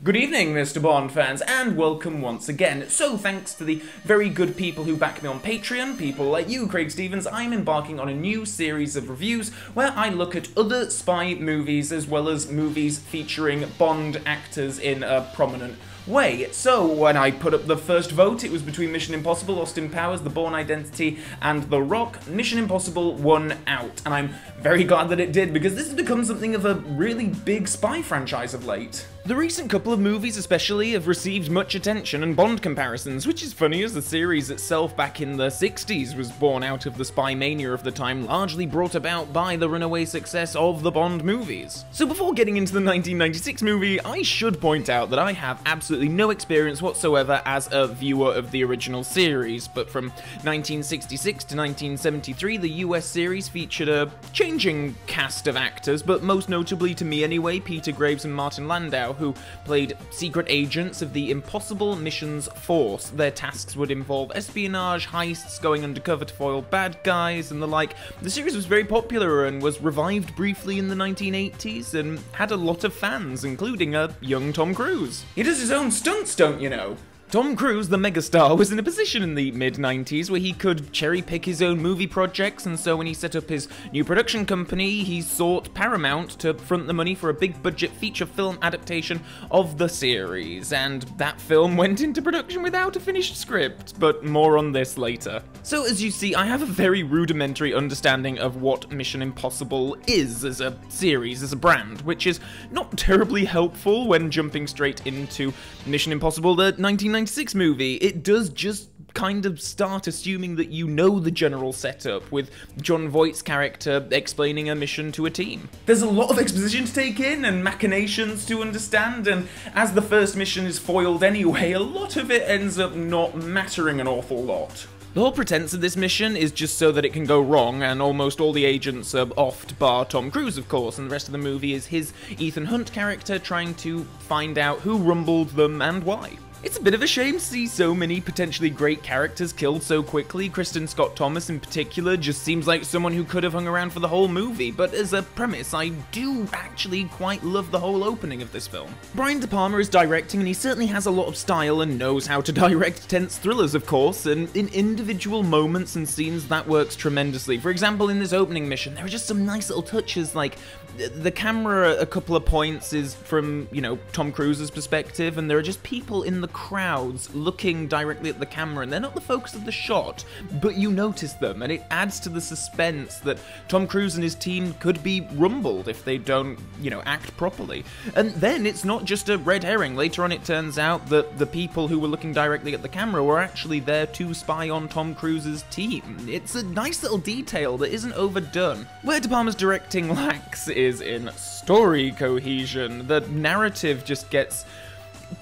Good evening, Mr. Bond fans, and welcome once again. So, thanks to the very good people who back me on Patreon, people like you, Craig Stevens, I'm embarking on a new series of reviews where I look at other spy movies as well as movies featuring Bond actors in a prominent way. So, when I put up the first vote, it was between Mission Impossible, Austin Powers, The Bourne Identity, and The Rock. Mission Impossible won out, and I'm very glad that it did, because this has become something of a really big spy franchise of late. The recent couple of movies especially have received much attention and Bond comparisons, which is funny as the series itself back in the 60s was born out of the spy mania of the time, largely brought about by the runaway success of the Bond movies. So before getting into the 1996 movie, I should point out that I have absolutely no experience whatsoever as a viewer of the original series, but from 1966 to 1973 the US series featured a changing cast of actors, but most notably to me anyway, Peter Graves and Martin Landau, who played secret agents of the Impossible Missions Force. Their tasks would involve espionage, heists, going undercover to foil bad guys, and the like. The series was very popular and was revived briefly in the 1980s and had a lot of fans, including a young Tom Cruise. He does his own stunts, don't you know? Tom Cruise, the megastar, was in a position in the mid-90s where he could cherry-pick his own movie projects, and so when he set up his new production company, he sought Paramount to front the money for a big-budget feature film adaptation of the series, and that film went into production without a finished script, but more on this later. So as you see, I have a very rudimentary understanding of what Mission Impossible is as a series, as a brand, which is not terribly helpful when jumping straight into Mission Impossible, the 1996 movie. It does just kind of start assuming that you know the general setup, with Jon Voight's character explaining a mission to a team. There's a lot of exposition to take in and machinations to understand, and as the first mission is foiled anyway, a lot of it ends up not mattering an awful lot. The whole pretense of this mission is just so that it can go wrong, and almost all the agents are offed, bar Tom Cruise, of course, and the rest of the movie is his Ethan Hunt character trying to find out who rumbled them and why. It's a bit of a shame to see so many potentially great characters killed so quickly. Kristen Scott Thomas in particular just seems like someone who could have hung around for the whole movie, but as a premise, I do actually quite love the whole opening of this film. Brian De Palma is directing, and he certainly has a lot of style and knows how to direct tense thrillers, of course, and in individual moments and scenes that works tremendously. For example, in this opening mission, there are just some nice little touches, like the camera at a couple of points is from, you know, Tom Cruise's perspective, and there are just people in the crowds looking directly at the camera, and they're not the focus of the shot, but you notice them, and it adds to the suspense that Tom Cruise and his team could be rumbled if they don't, you know, act properly. And then it's not just a red herring. Later on it turns out that the people who were looking directly at the camera were actually there to spy on Tom Cruise's team. It's a nice little detail that isn't overdone. Where De Palma's directing lacks is in story cohesion. The narrative just gets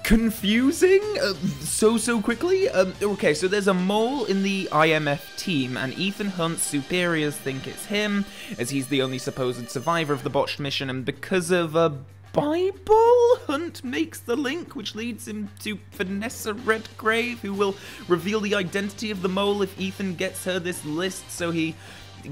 confusing so quickly. Okay, so there's a mole in the IMF team, and Ethan Hunt's superiors think it's him, as he's the only supposed survivor of the botched mission, and because of a Bible, Hunt makes the link, which leads him to Vanessa Redgrave, who will reveal the identity of the mole if Ethan gets her this list, so he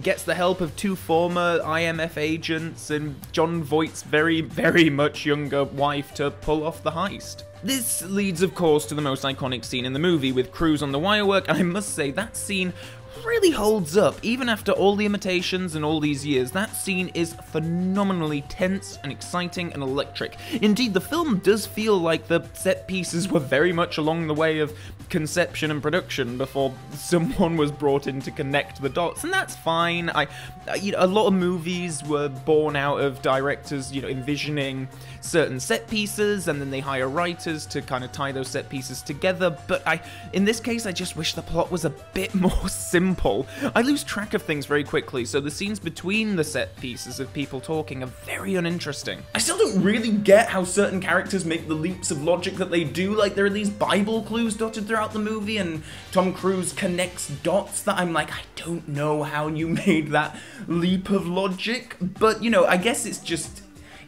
gets the help of two former IMF agents and Jon Voight's very much younger wife to pull off the heist. This leads, of course, to the most iconic scene in the movie, with Cruise on the wirework, and I must say, that scene really holds up. Even after all the imitations and all these years, that scene is phenomenally tense and exciting and electric. Indeed, the film does feel like the set pieces were very much along the way of conception and production before someone was brought in to connect the dots, and that's fine. You know, a lot of movies were born out of directors, you know, envisioning certain set pieces, and then they hire writers to kind of tie those set pieces together, but in this case, I just wish the plot was a bit more simple. I lose track of things very quickly, so the scenes between the set pieces of people talking are very uninteresting. I still don't really get how certain characters make the leaps of logic that they do. Like, there are these Bible clues dotted throughout the movie, and Tom Cruise connects dots that I'm like, I don't know how you made that leap of logic, but, you know, I guess it's just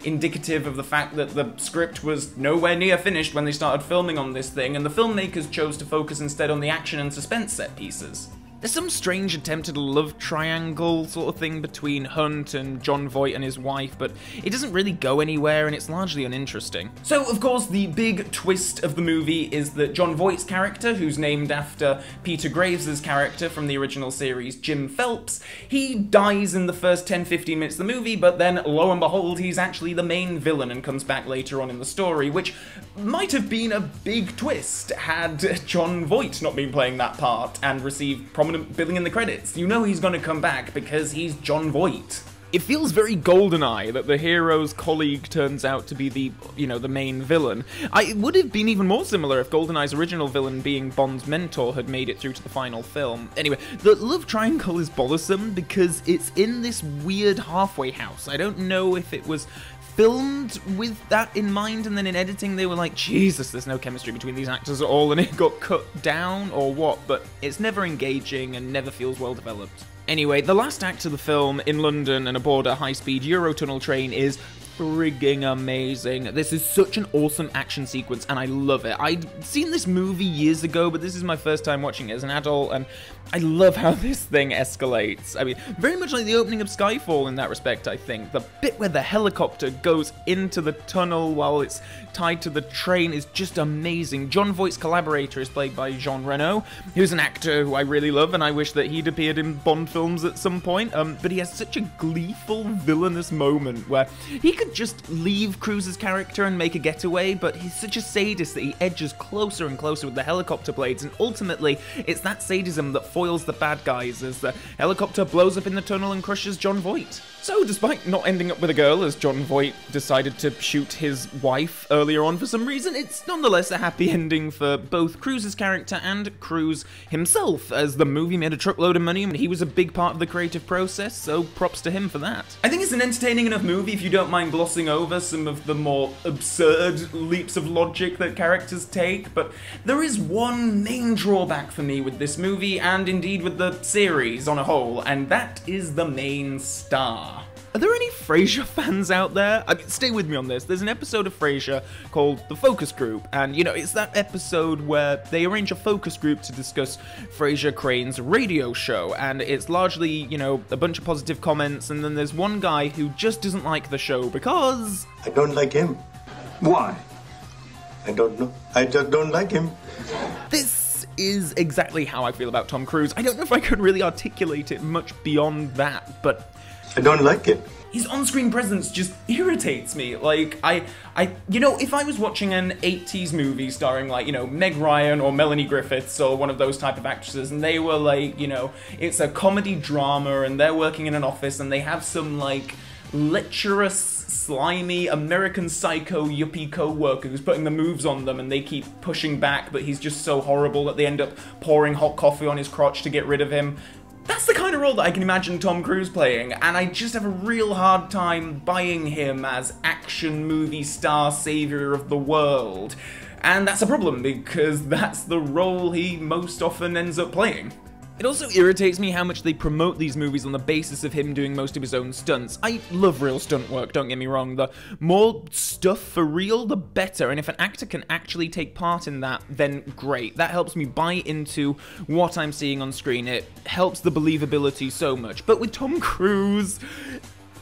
indicative of the fact that the script was nowhere near finished when they started filming on this thing, and the filmmakers chose to focus instead on the action and suspense set pieces. There's some strange attempted love triangle sort of thing between Hunt and Jon Voight and his wife, but it doesn't really go anywhere and it's largely uninteresting. So, of course, the big twist of the movie is that Jon Voight's character, who's named after Peter Graves' character from the original series, Jim Phelps, he dies in the first 10-15 minutes of the movie, but then, lo and behold, he's actually the main villain and comes back later on in the story, which might have been a big twist had Jon Voight not been playing that part and received prominent billing in the credits. You know he's gonna come back because he's Jon Voight. It feels very GoldenEye that the hero's colleague turns out to be the, the main villain. It would have been even more similar if GoldenEye's original villain being Bond's mentor had made it through to the final film. Anyway, the love triangle is bothersome because it's in this weird halfway house. I don't know if it was filmed with that in mind, and then in editing they were like, Jesus, there's no chemistry between these actors at all, and it got cut down, or what, but it's never engaging and never feels well developed. Anyway, the last act of the film, in London and aboard a high-speed Eurotunnel train, is frigging amazing. This is such an awesome action sequence, and I love it. I'd seen this movie years ago, but this is my first time watching it as an adult, and I love how this thing escalates. I mean, very much like the opening of Skyfall in that respect, I think. The bit where the helicopter goes into the tunnel while it's tied to the train is just amazing. Jon Voight's collaborator is played by Jean Reno, who's an actor who I really love, and I wish that he'd appeared in Bond films at some point, but he has such a gleeful, villainous moment where he could just leave Cruise's character and make a getaway, but he's such a sadist that he edges closer and closer with the helicopter blades, and ultimately, it's that sadism that foils the bad guys as the helicopter blows up in the tunnel and crushes Jon Voight. So, despite not ending up with a girl, as Jon Voight decided to shoot his wife earlier on for some reason, it's nonetheless a happy ending for both Cruise's character and Cruise himself, as the movie made a truckload of money and he was a big part of the creative process, so props to him for that. I think it's an entertaining enough movie if you don't mind glossing over some of the more absurd leaps of logic that characters take, but there is one main drawback for me with this movie, and indeed with the series on a whole, and that is the main star. Are there any Frasier fans out there? I mean, stay with me on this. There's an episode of Frasier called The Focus Group, and, it's that episode where they arrange a focus group to discuss Frasier Crane's radio show, and it's largely, a bunch of positive comments, and then there's one guy who just doesn't like the show because... I don't like him. Why? I don't know. I just don't like him. This is exactly how I feel about Tom Cruise. I don't know if I could really articulate it much beyond that, but... I don't like it. His on-screen presence just irritates me. Like, if I was watching an 80s movie starring, Meg Ryan or Melanie Griffiths or one of those type of actresses, and they were like, it's a comedy drama and they're working in an office and they have some, lecherous, slimy, American Psycho yuppie co-worker who's putting the moves on them and they keep pushing back, but he's just so horrible that they end up pouring hot coffee on his crotch to get rid of him. That's the kind of role that I can imagine Tom Cruise playing, and I just have a real hard time buying him as action movie star savior of the world. And that's a problem, because that's the role he most often ends up playing. It also irritates me how much they promote these movies on the basis of him doing most of his own stunts. I love real stunt work, don't get me wrong. The more stuff for real, the better. And if an actor can actually take part in that, then great. That helps me buy into what I'm seeing on screen. It helps the believability so much. But with Tom Cruise,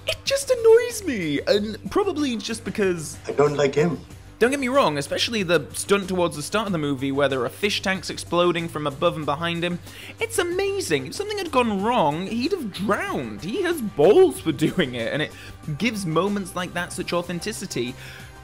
it just annoys me. And probably just because... I don't like him. Don't get me wrong, especially the stunt towards the start of the movie where there are fish tanks exploding from above and behind him. It's amazing. If something had gone wrong, he'd have drowned. He has balls for doing it, and it gives moments like that such authenticity.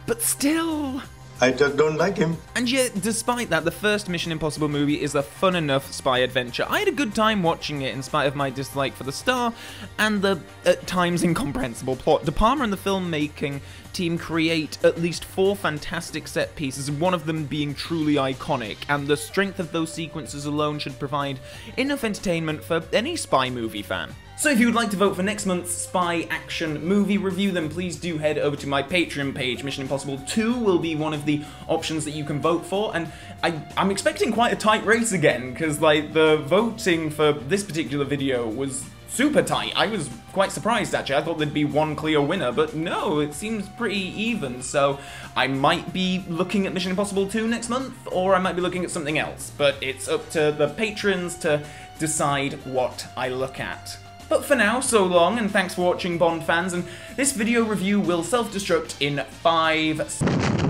But still... I just don't like him. And yet, despite that, the first Mission Impossible movie is a fun enough spy adventure. I had a good time watching it in spite of my dislike for the star and the, at times, incomprehensible plot. De Palma and the filmmaking team create at least 4 fantastic set pieces, one of them being truly iconic, and the strength of those sequences alone should provide enough entertainment for any spy movie fan. So if you would like to vote for next month's spy action movie review, then please do head over to my Patreon page. Mission Impossible 2 will be one of the options that you can vote for, and I'm expecting quite a tight race again, because the voting for this particular video was super tight. I was quite surprised, actually. I thought there'd be one clear winner, but no, it seems pretty even. So I might be looking at Mission Impossible 2 next month, or I might be looking at something else. But it's up to the patrons to decide what I look at. But for now, so long, and thanks for watching, Bond fans, and this video review will self-destruct in 5...